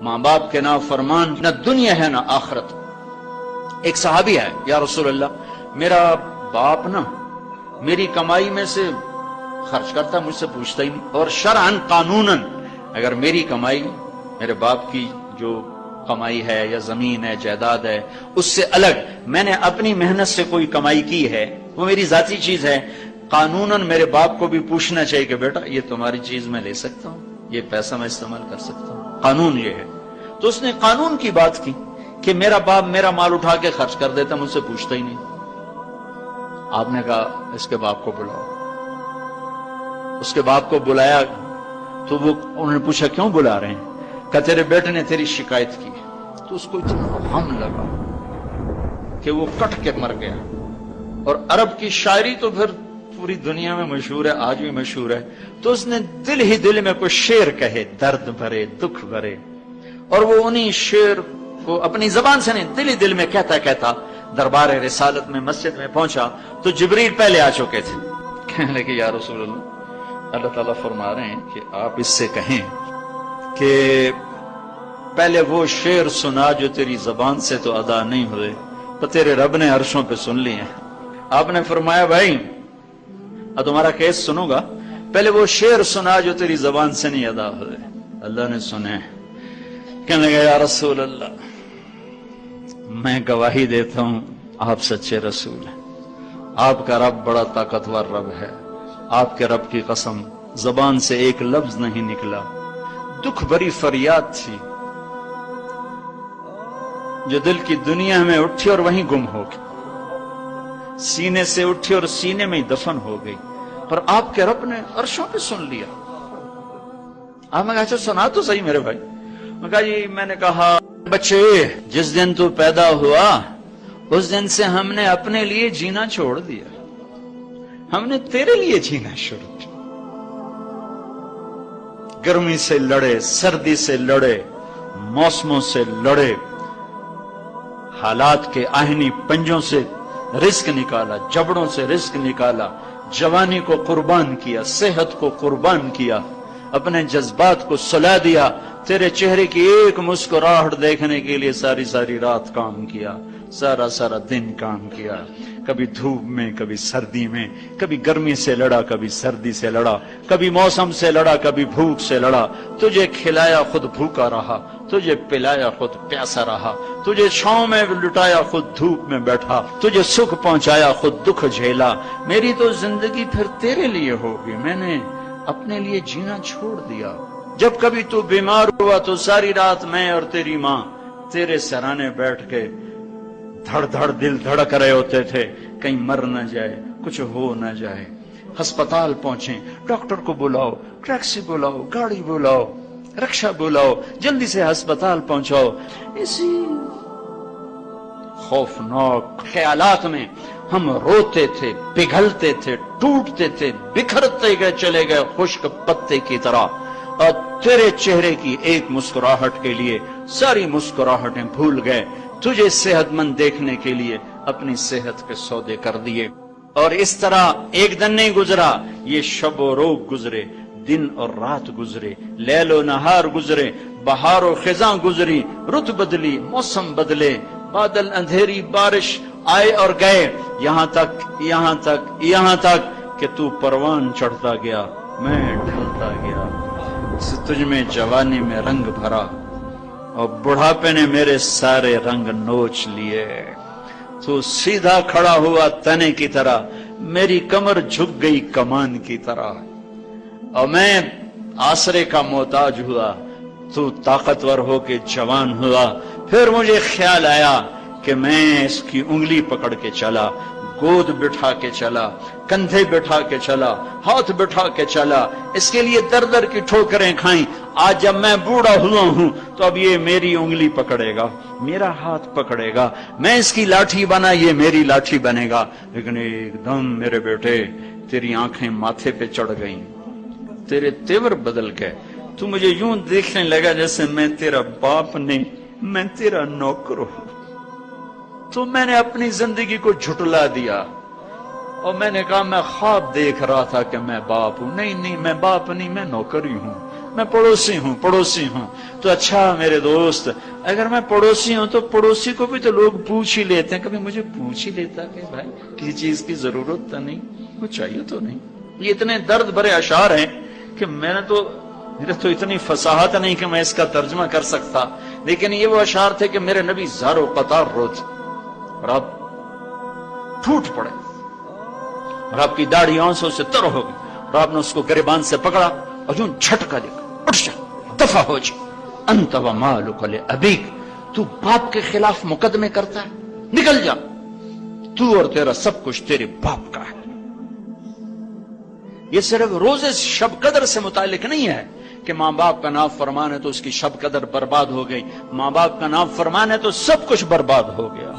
ماں باپ کے نافرمان نہ دنیا ہے نہ آخرت۔ ایک صحابی ہے، یا رسول اللہ میرا باپ نا میری کمائی میں سے خرچ کرتا، مجھ سے پوچھتا ہی نہیں، اور شرعاً قانوناً اگر میری کمائی میرے باپ کی جو کمائی ہے یا زمین ہے جائیداد ہے اس سے الگ میں نے اپنی محنت سے کوئی کمائی کی ہے، وہ میری ذاتی چیز ہے، قانوناً میرے باپ کو بھی پوچھنا چاہیے کہ بیٹا یہ تمہاری چیز میں لے سکتا ہوں، یہ پیسہ میں استعمال کر سکتا ہوں، قانون یہ ہے۔ تو اس نے قانون کی بات کی کہ میرا باپ میرا مال اٹھا کے خرچ کر دیتا، مجھ سے پوچھتا ہی نہیں۔ آپ نے کہا اس کے باپ کو بلاؤ۔ اس کے باپ کو بلایا تو وہ انہوں نے پوچھا کیوں بلا رہے ہیں؟ کہ تیرے بیٹے نے تیری شکایت کی۔ تو اس کو اتنا غم لگا کہ وہ کٹ کے مر گیا۔ اور عرب کی شاعری تو پھر پوری دنیا میں مشہور ہے، آج بھی مشہور ہے۔ تو اس نے دل ہی دل میں کوئی شعر کہے، درد بھرے دکھ بھرے، اور وہ انہی شعر کو اپنی زبان سے نہیں دل ہی دل میں کہتا کہتا دربار رسالت میں مسجد میں پہنچا تو جبریل پہلے آ چکے تھے۔ کہنے لگے یا رسول اللہ تعالیٰ فرما رہے ہیں کہ آپ اس سے کہیں کہ پہلے وہ شعر سنا جو تیری زبان سے تو ادا نہیں ہوئے، تو تیرے رب نے عرشوں پہ سن لیے ہیں۔ آپ نے فرمایا بھائی اب تمہارا کیس سنوں گا، پہلے وہ شعر سنا جو تیری زبان سے نہیں ادا ہوئے۔ اللہ نے سنے۔ کہنے لگا یا رسول اللہ میں گواہی دیتا ہوں آپ سچے رسول ہیں، آپ کا رب بڑا طاقتور رب ہے، آپ کے رب کی قسم زبان سے ایک لفظ نہیں نکلا، دکھ بھری فریاد تھی جو دل کی دنیا میں اٹھی اور وہیں گم ہو گئی، سینے سے اٹھی اور سینے میں ہی دفن ہو گئی، پر آپ کے رب نے عرشوں پہ سن لیا۔ آپ نے کہا اچھا سنا تو صحیح میرے بھائی۔ میں کہا جی میں نے کہا بچے جس دن تو پیدا ہوا اس دن سے ہم نے اپنے لیے جینا چھوڑ دیا، ہم نے تیرے لیے جینا شروع کیا۔ گرمی سے لڑے، سردی سے لڑے، موسموں سے لڑے، حالات کے آہنی پنجوں سے رزق نکالا، جبڑوں سے رزق نکالا، جوانی کو قربان کیا، صحت کو قربان کیا، اپنے جذبات کو سلا دیا، تیرے چہرے کی ایک مسکراہٹ دیکھنے کے لیے ساری ساری رات کام کیا، سارا سارا دن کام کیا، کبھی دھوپ میں کبھی سردی میں، کبھی گرمی سے لڑا کبھی سردی سے لڑا، کبھی موسم سے لڑا کبھی بھوک سے لڑا، تجھے کھلایا خود بھوکا رہا، تجھے پلایا خود پیاسا رہا، تجھے چھاؤں میں لٹایا خود دھوپ میں بیٹھا، تجھے سکھ پہنچایا خود دکھ جھیلا، میری تو زندگی پھر تیرے لیے ہوگی، میں نے اپنے لیے جینا چھوڑ دیا۔ جب کبھی تو بیمار ہوا تو ساری رات میں اور تیری ماں تیرے سرانے بیٹھ کے دھڑ دھڑ دل دھڑک رہے ہوتے تھے، کہیں مر نہ جائے، کچھ ہو نہ جائے۔ ہسپتال پہنچیں، ڈاکٹر کو بلاؤ، ٹیکسی بلاؤ، گاڑی بلاؤ، رکشہ بلاؤ، جلدی سے ہسپتال پہنچاؤ۔ اسی خوفناک خیالات میں ہم روتے تھے، پگھلتے تھے، ٹوٹتے تھے، بکھرتے گئے چلے گئے خشک پتے کی طرح، اور تیرے چہرے کی ایک مسکراہٹ کے لیے ساری مسکراہٹیں بھول گئے، تجھے صحت مند دیکھنے کے لیے اپنی صحت کے سودے کر دیے۔ اور اس طرح ایک دن نہیں گزرا، یہ شب و روز گزرے، دن اور رات گزرے، لیل و نہار گزرے، بہار و خزاں گزری، رت بدلی، موسم بدلے، بادل اندھیری بارش آئے اور گئے، یہاں تک کہ تو پروان چڑھتا گیا، میں ڈھلتا گیا، تجھ میں جوانی میں رنگ بھرا اور بڑھاپے نے میرے سارے رنگ نوچ لیے، تو سیدھا کھڑا ہوا تنے کی طرح، میری کمر جھک گئی کمان کی طرح، اور میں آسرے کا محتاج ہوا، تو طاقتور ہو کے جوان ہوا۔ پھر مجھے خیال آیا کہ میں اس کی انگلی پکڑ کے چلا، گود بٹھا کے چلا، کندھے بٹھا کے چلا، ہاتھ بٹھا کے چلا، اس کے لیے در در کی ٹھوکریں کھائیں۔ آج جب میں بوڑھا ہوا ہوں تو اب یہ میری انگلی پکڑے گا، میرا ہاتھ پکڑے گا، میں اس کی لاٹھی بنا، یہ میری لاٹھی بنے گا۔ لیکن ایک دم میرے بیٹے تیری آنکھیں ماتھے پہ چڑھ گئیں، تیرے تیور بدل گئے، تو مجھے یوں دیکھنے لگا جیسے میں تیرا باپ نہیں، میں تیرا نوکر ہوں۔ تو میں نے اپنی زندگی کو جھٹلا دیا اور میں نے کہا میں خواب دیکھ رہا تھا کہ میں باپ ہوں، نہیں میں باپ نہیں، میں نوکر ہی ہوں، میں پڑوسی ہوں. تو اچھا میرے دوست، اگر میں پڑوسی ہوں تو پڑوسی کو بھی تو لوگ پوچھ ہی لیتے ہیں. کبھی مجھے پوچھ ہی لیتا کہ بھائی کسی چیز کی ضرورت تو نہیں، کچھ چاہیے تو نہیں. یہ اتنے درد بھرے اشعار ہیں کہ میرے تو اتنی فصاحت نہیں کہ میں اس کا ترجمہ کر سکتا، لیکن یہ وہ اشعار تھے کہ میرے نبی زار و قطار روتے اور آپ ٹوٹ پڑے اور آپ کی داڑھی آنسوں سے تر ہو گئی اور آپ نے اس کو گریبان سے پکڑا اور یوں جھٹکا دے کر اٹھ جا، دفع ہو جا. انت و مالک لابیک، تو باپ کے خلاف مقدمے کرتا ہے، نکل جا، تو اور تیرا سب کچھ تیرے باپ کا ہے. یہ صرف روزے شب قدر سے متعلق نہیں ہے کہ ماں باپ کا نافرمان ہے تو اس کی شب قدر برباد ہو گئی. ماں باپ کا نافرمان ہے تو سب کچھ برباد ہو گیا.